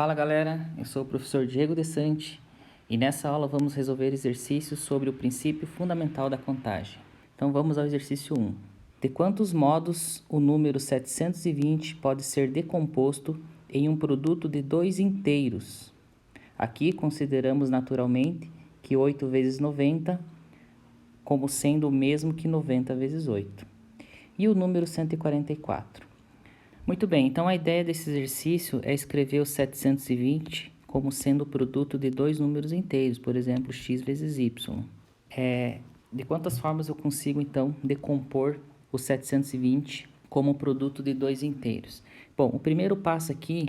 Fala galera, eu sou o professor Diego Desante e nessa aula vamos resolver exercícios sobre o princípio fundamental da contagem. Então vamos ao exercício 1. De quantos modos o número 720 pode ser decomposto em um produto de dois inteiros? Aqui consideramos naturalmente que 8 vezes 90 como sendo o mesmo que 90 vezes 8. E o número 144. Muito bem, então a ideia desse exercício é escrever o 720 como sendo o produto de dois números inteiros, por exemplo, x vezes y. De quantas formas eu consigo, então, decompor o 720 como produto de dois inteiros? Bom, o primeiro passo aqui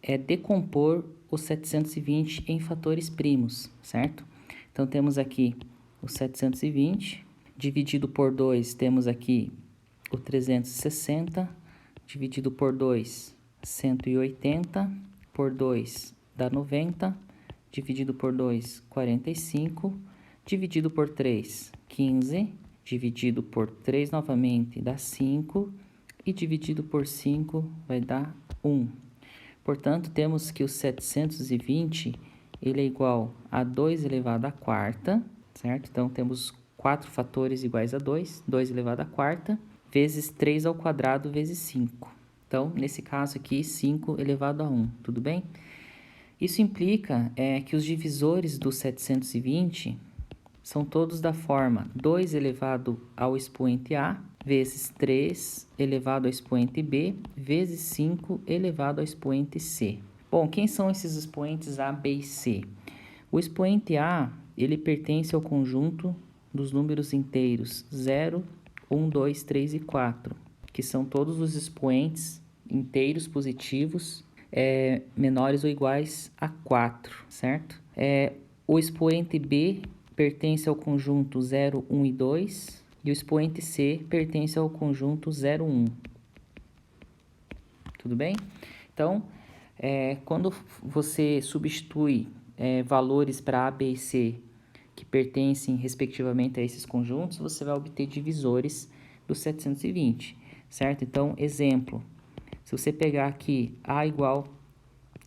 é decompor o 720 em fatores primos, certo? Então, temos aqui o 720, dividido por 2, temos aqui o 360, dividido por 2, 180, por 2 dá 90, dividido por 2, 45, dividido por 3, 15, dividido por 3 novamente dá 5, e dividido por 5 vai dar 1. Portanto, temos que o 720 ele é igual a 2 elevado à quarta, certo? Então, temos 4 fatores iguais a 2, 2 elevado à quarta, vezes 3 ao quadrado vezes 5. Então, nesse caso aqui, 5 elevado a 1, tudo bem? Isso implica que os divisores do 720 são todos da forma 2 elevado ao expoente a, vezes 3 elevado ao expoente b, vezes 5 elevado ao expoente c. Bom, quem são esses expoentes a, b e c? O expoente a, ele pertence ao conjunto dos números inteiros 0, 1, 2, 3 e 4, que são todos os expoentes inteiros positivos menores ou iguais a 4, certo? O expoente B pertence ao conjunto 0, 1 e 2, e o expoente C pertence ao conjunto 0, 1. Tudo bem? Então, quando você substitui valores para A, B e C que pertencem respectivamente a esses conjuntos, você vai obter divisores do 720, certo? Então, exemplo, se você pegar aqui A igual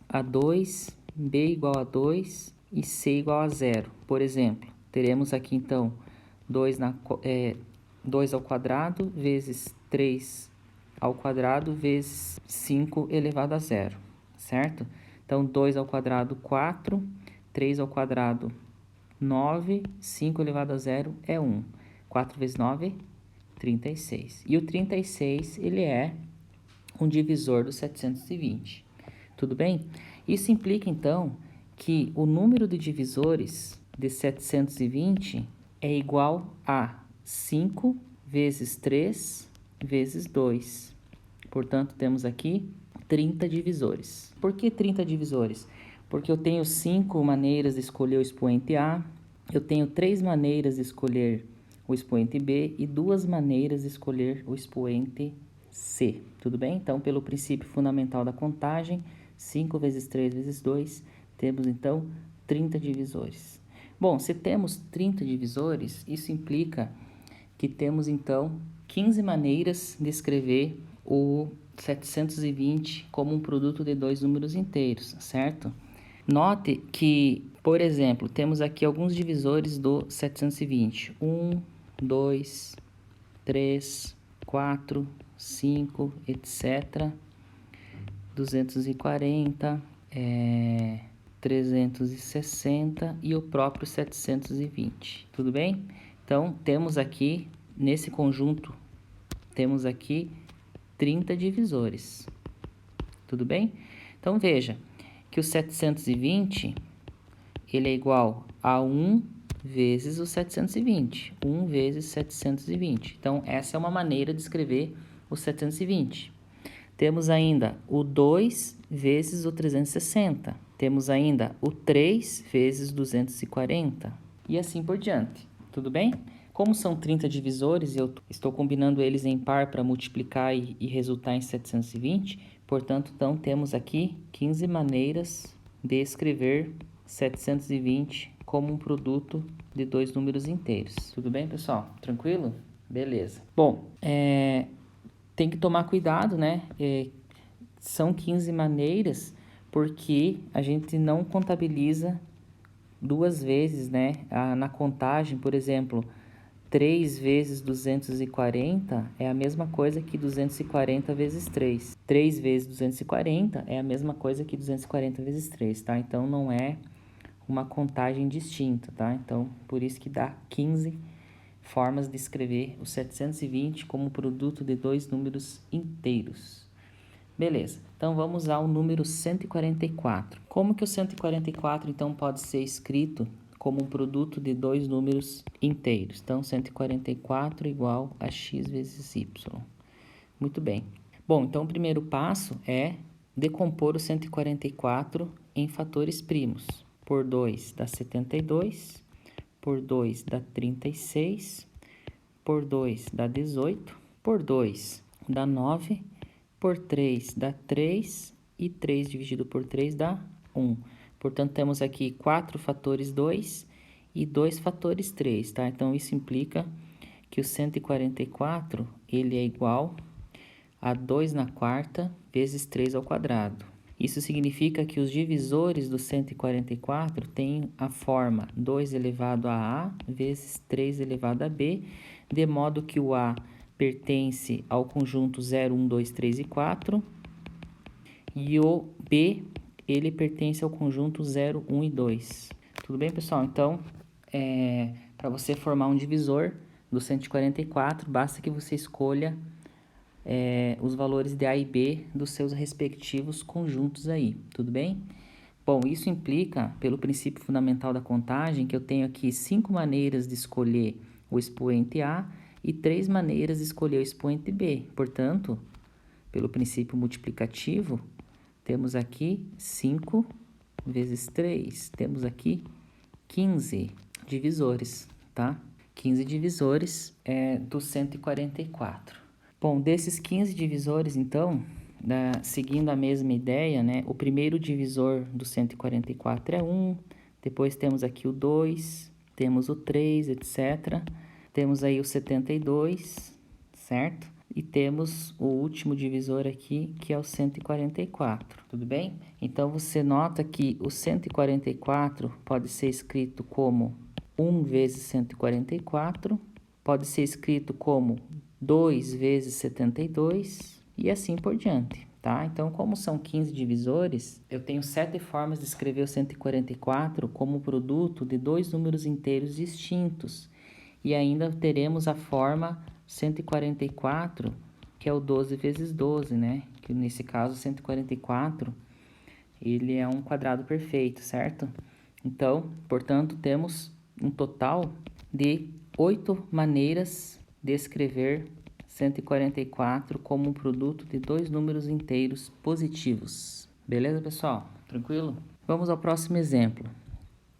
a 2, B igual a 2 e C igual a 0, por exemplo, teremos aqui então 2 ao quadrado vezes 3 ao quadrado vezes 5 elevado a 0, certo? Então, 2 ao quadrado, 4, 3 ao quadrado, 9, 5 elevado a 0 é 1. 4 vezes 9, 36. E o 36, ele é um divisor do 720. Tudo bem? Isso implica, então, que o número de divisores de 720 é igual a 5 vezes 3 vezes 2. Portanto, temos aqui 30 divisores. Por que 30 divisores? Porque eu tenho 5 maneiras de escolher o expoente A, eu tenho 3 maneiras de escolher o expoente B e 2 maneiras de escolher o expoente C. Tudo bem? Então, pelo princípio fundamental da contagem, 5 vezes 3 vezes 2, temos então 30 divisores. Bom, se temos 30 divisores, isso implica que temos então 15 maneiras de escrever o 720 como um produto de dois números inteiros, certo? Note que, por exemplo, temos aqui alguns divisores do 720. 1, 2, 3, 4, 5, etc. 240, 360 e o próprio 720. Tudo bem? Então, temos aqui, nesse conjunto, temos aqui 30 divisores. Tudo bem? Então, veja que o 720, ele é igual a 1 vezes o 720. 1 vezes 720. Então, essa é uma maneira de escrever o 720. Temos ainda o 2 vezes o 360. Temos ainda o 3 vezes 240. E assim por diante. Tudo bem? Como são 30 divisores, eu estou combinando eles em par para multiplicar e resultar em 720. Portanto, então, temos aqui 15 maneiras de escrever 720 como um produto de dois números inteiros. Tudo bem, pessoal? Tranquilo? Beleza. Bom, tem que tomar cuidado, né? São 15 maneiras, porque a gente não contabiliza duas vezes, né? Na contagem, por exemplo, 3 vezes 240 é a mesma coisa que 240 vezes 3. 3 vezes 240 é a mesma coisa que 240 vezes 3, tá? Então, não é uma contagem distinta, tá? Então, por isso que dá 15 formas de escrever o 720 como produto de dois números inteiros. Beleza, então vamos ao número 144. Como que o 144, então, pode ser escrito como um produto de dois números inteiros? Então, 144 igual a x vezes y. Muito bem. Bom, então o primeiro passo é decompor o 144 em fatores primos. Por 2 dá 72, por 2 dá 36, por 2 dá 18, por 2 dá 9, por 3 dá 3 e 3 dividido por 3 dá 1. Portanto, temos aqui 4 fatores 2 e 2 fatores 3, tá? Então, isso implica que o 144, ele é igual a 2 na quarta vezes 3 ao quadrado. Isso significa que os divisores do 144 têm a forma 2 elevado a A vezes 3 elevado a B, de modo que o A pertence ao conjunto 0, 1, 2, 3 e 4, e o B, ele pertence ao conjunto 0, 1 e 2. Tudo bem, pessoal? Então, para você formar um divisor do 144, basta que você escolha os valores de A e B dos seus respectivos conjuntos aí, tudo bem? Bom, isso implica, pelo princípio fundamental da contagem, que eu tenho aqui 5 maneiras de escolher o expoente A e 3 maneiras de escolher o expoente B. Portanto, pelo princípio multiplicativo, temos aqui 5 vezes 3, temos aqui 15 divisores, tá? 15 divisores do 144. Bom, desses 15 divisores, então, seguindo a mesma ideia, né? O primeiro divisor do 144 é 1, depois temos aqui o 2, temos o 3, etc. Temos aí o 72, certo? E temos o último divisor aqui, que é o 144, tudo bem? Então, você nota que o 144 pode ser escrito como 1 vezes 144, pode ser escrito como 2 vezes 72 e assim por diante, tá? Então, como são 15 divisores, eu tenho 7 formas de escrever o 144 como produto de dois números inteiros distintos. E ainda teremos a forma 144, que é o 12 vezes 12, né? Que nesse caso, 144, ele é um quadrado perfeito, certo? Então, portanto, temos um total de 8 maneiras de escrever 144 como um produto de dois números inteiros positivos. Beleza, pessoal? Tranquilo? Vamos ao próximo exemplo.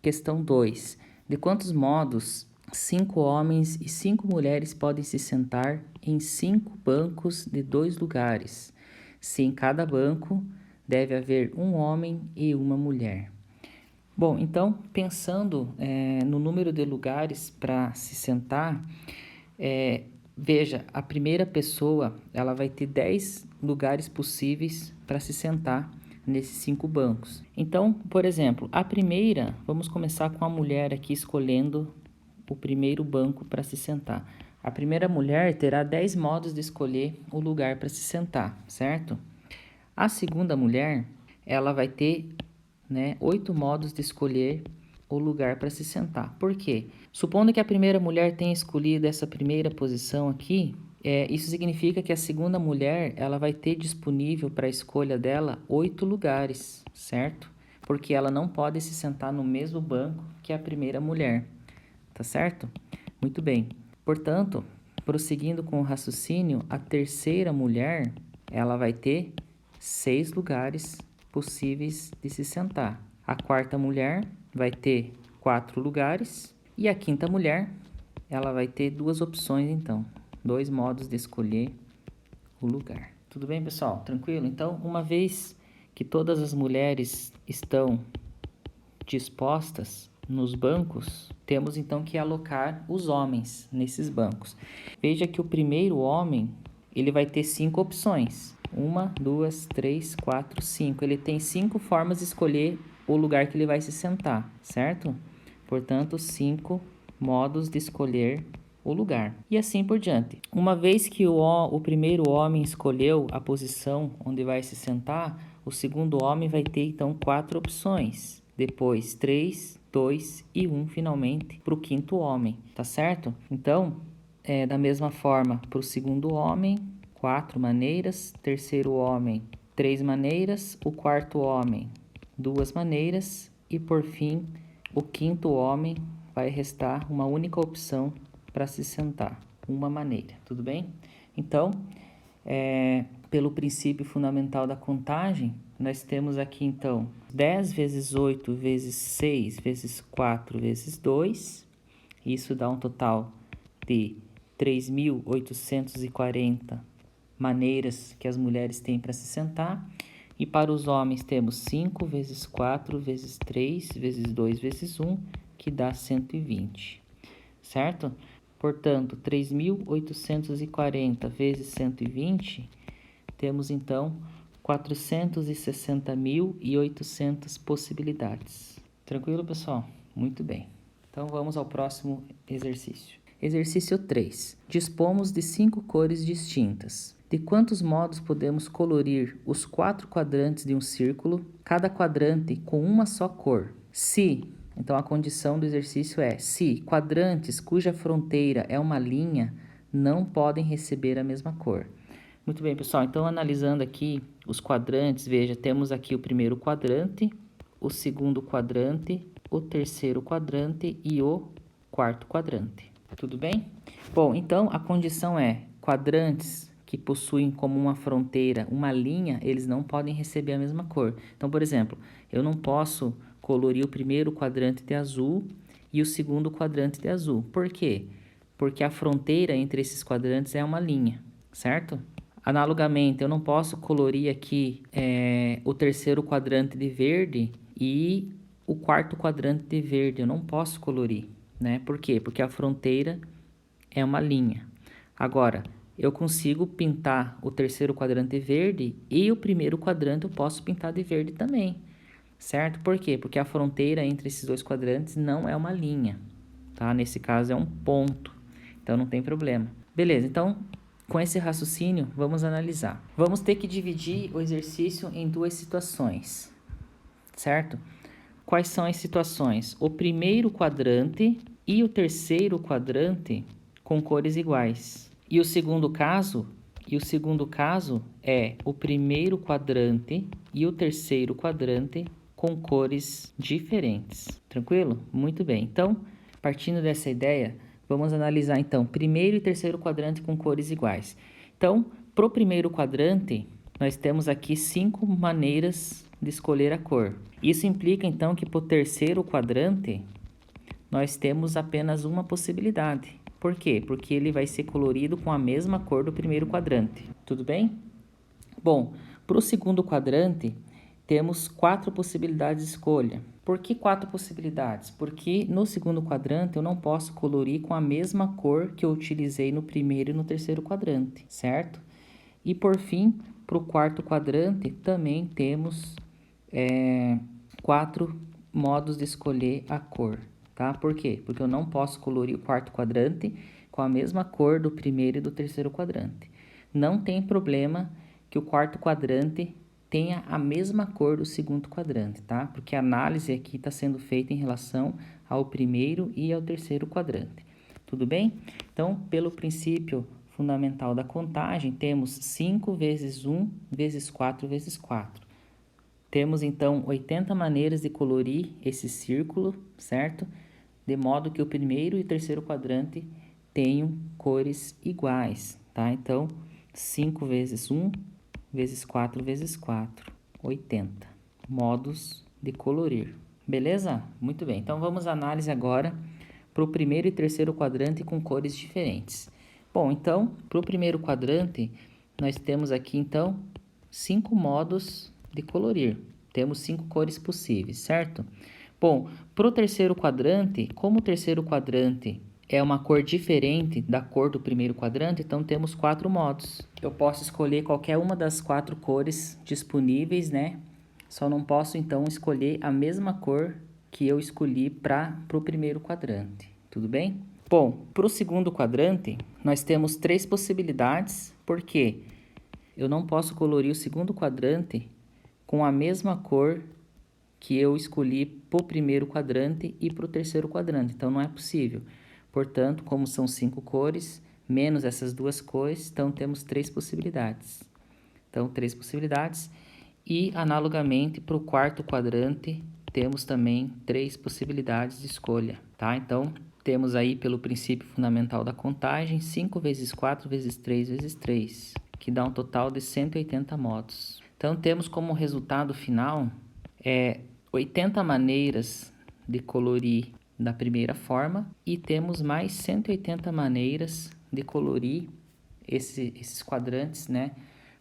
Questão 2. De quantos modos 5 homens e 5 mulheres podem se sentar em 5 bancos de 2 lugares, se em cada banco deve haver um homem e uma mulher? Bom, então, pensando no número de lugares para se sentar, veja, a primeira pessoa ela vai ter 10 lugares possíveis para se sentar nesses 5 bancos. Então, por exemplo, a primeira, vamos começar com a mulher aqui escolhendo o primeiro banco para se sentar. A primeira mulher terá 10 modos de escolher o lugar para se sentar, certo? A segunda mulher, ela vai ter 8 modos de escolher o lugar para se sentar. Por quê? Supondo que a primeira mulher tenha escolhido essa primeira posição aqui, isso significa que a segunda mulher ela vai ter disponível para a escolha dela 8 lugares, certo? Porque ela não pode se sentar no mesmo banco que a primeira mulher, tá certo? Muito bem. Portanto, prosseguindo com o raciocínio, a terceira mulher ela vai ter 6 lugares possíveis de se sentar. A quarta mulher vai ter 4 lugares e a quinta mulher ela vai ter 2 opções, então, 2 modos de escolher o lugar. Tudo bem, pessoal? Tranquilo? Então, uma vez que todas as mulheres estão dispostas nos bancos, temos então que alocar os homens nesses bancos. Veja que o primeiro homem ele vai ter 5 opções. 1, 2, 3, 4, 5. Ele tem 5 formas de escolher o lugar que ele vai se sentar, certo? Portanto, 5 modos de escolher o lugar. E assim por diante. Uma vez que o primeiro homem escolheu a posição onde vai se sentar, o segundo homem vai ter então 4 opções. Depois 3, 2 e 1 finalmente para o quinto homem, tá certo? Então, da mesma forma para o segundo homem, 4 maneiras, terceiro homem, 3 maneiras, o quarto homem, 2 maneiras e por fim, o quinto homem vai restar uma única opção para se sentar, uma maneira, tudo bem? Então, pelo princípio fundamental da contagem, nós temos aqui então 10 vezes 8 vezes 6 vezes 4 vezes 2, isso dá um total de 3.840 maneiras que as mulheres têm para se sentar. E para os homens temos 5 vezes 4 vezes 3 vezes 2 vezes 1, que dá 120, certo? Portanto, 3.840 vezes 120, temos então 460.800 possibilidades. Tranquilo, pessoal? Muito bem. Então, vamos ao próximo exercício. Exercício 3. Dispomos de 5 cores distintas. De quantos modos podemos colorir os 4 quadrantes de um círculo, cada quadrante com uma só cor? Se, então a condição do exercício é: se quadrantes cuja fronteira é uma linha não podem receber a mesma cor. Muito bem, pessoal. Então, analisando aqui os quadrantes, veja, temos aqui o primeiro quadrante, o segundo quadrante, o terceiro quadrante e o quarto quadrante. Tudo bem? Bom, então a condição é: quadrantes que possuem como uma fronteira uma linha, eles não podem receber a mesma cor. Então, por exemplo, eu não posso colorir o primeiro quadrante de azul e o segundo quadrante de azul. Por quê? Porque a fronteira entre esses quadrantes é uma linha, certo? Analogamente, eu não posso colorir aqui o terceiro quadrante de verde e o quarto quadrante de verde. Eu não posso colorir, né? Por quê? Porque a fronteira é uma linha. Agora, eu consigo pintar o terceiro quadrante verde e o primeiro quadrante eu posso pintar de verde também, certo? Por quê? Porque a fronteira entre esses dois quadrantes não é uma linha, tá? Nesse caso é um ponto, então não tem problema. Beleza, então, com esse raciocínio, vamos analisar. Vamos ter que dividir o exercício em 2 situações, certo? Quais são as situações? O primeiro quadrante e o terceiro quadrante com cores iguais. E o segundo caso é o primeiro quadrante e o terceiro quadrante com cores diferentes. Tranquilo? Muito bem. Então, partindo dessa ideia, vamos analisar então primeiro e terceiro quadrante com cores iguais. Então, para o primeiro quadrante, nós temos aqui 5 maneiras de escolher a cor. Isso implica então que para o terceiro quadrante, nós temos apenas uma possibilidade. Por quê? Porque ele vai ser colorido com a mesma cor do primeiro quadrante. Tudo bem? Bom, para o segundo quadrante, temos 4 possibilidades de escolha. Por que 4 possibilidades? Porque no segundo quadrante eu não posso colorir com a mesma cor que eu utilizei no primeiro e no terceiro quadrante, certo? E por fim, para o quarto quadrante, também temos 4 modos de escolher a cor, tá? Por quê? Porque eu não posso colorir o quarto quadrante com a mesma cor do primeiro e do terceiro quadrante. Não tem problema que o quarto quadrante tenha a mesma cor do segundo quadrante, tá? Porque a análise aqui está sendo feita em relação ao primeiro e ao terceiro quadrante. Tudo bem? Então, pelo princípio fundamental da contagem, temos 5 vezes 1 vezes 4 vezes 4. Temos, então, 80 maneiras de colorir esse círculo, certo? De modo que o primeiro e o terceiro quadrante tenham cores iguais, tá? Então, 5 vezes 1 vezes 4 vezes 4, 80 modos de colorir. Beleza? Muito bem. Então, vamos à análise agora para o primeiro e terceiro quadrante com cores diferentes. Bom, então, para o primeiro quadrante, nós temos aqui, então, 5 modos de colorir. Temos 5 cores possíveis, certo? Bom, para o terceiro quadrante, como o terceiro quadrante é uma cor diferente da cor do primeiro quadrante, então temos 4 modos. Eu posso escolher qualquer uma das 4 cores disponíveis, né? Só não posso, então, escolher a mesma cor que eu escolhi para o primeiro quadrante. Tudo bem? Bom, para o segundo quadrante, nós temos 3 possibilidades, porque eu não posso colorir o segundo quadrante com a mesma cor que eu escolhi para o primeiro quadrante e para o terceiro quadrante. Então, não é possível. Portanto, como são 5 cores, menos essas 2 cores, então temos 3 possibilidades. Então, 3 possibilidades. E, analogamente, para o quarto quadrante, temos também 3 possibilidades de escolha, tá? Então, temos aí, pelo princípio fundamental da contagem, 5 vezes 4 vezes 3 vezes 3, que dá um total de 180 modos. Então, temos como resultado final 80 maneiras de colorir da primeira forma e temos mais 180 maneiras de colorir esses quadrantes, né,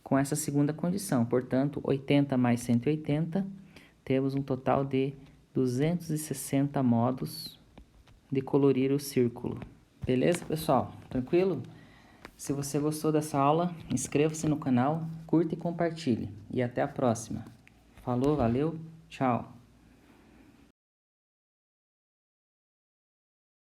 com essa segunda condição. Portanto, 80 mais 180, temos um total de 260 modos de colorir o círculo. Beleza, pessoal? Tranquilo? Se você gostou dessa aula, inscreva-se no canal, curta e compartilhe. E até a próxima. Falou, valeu, tchau!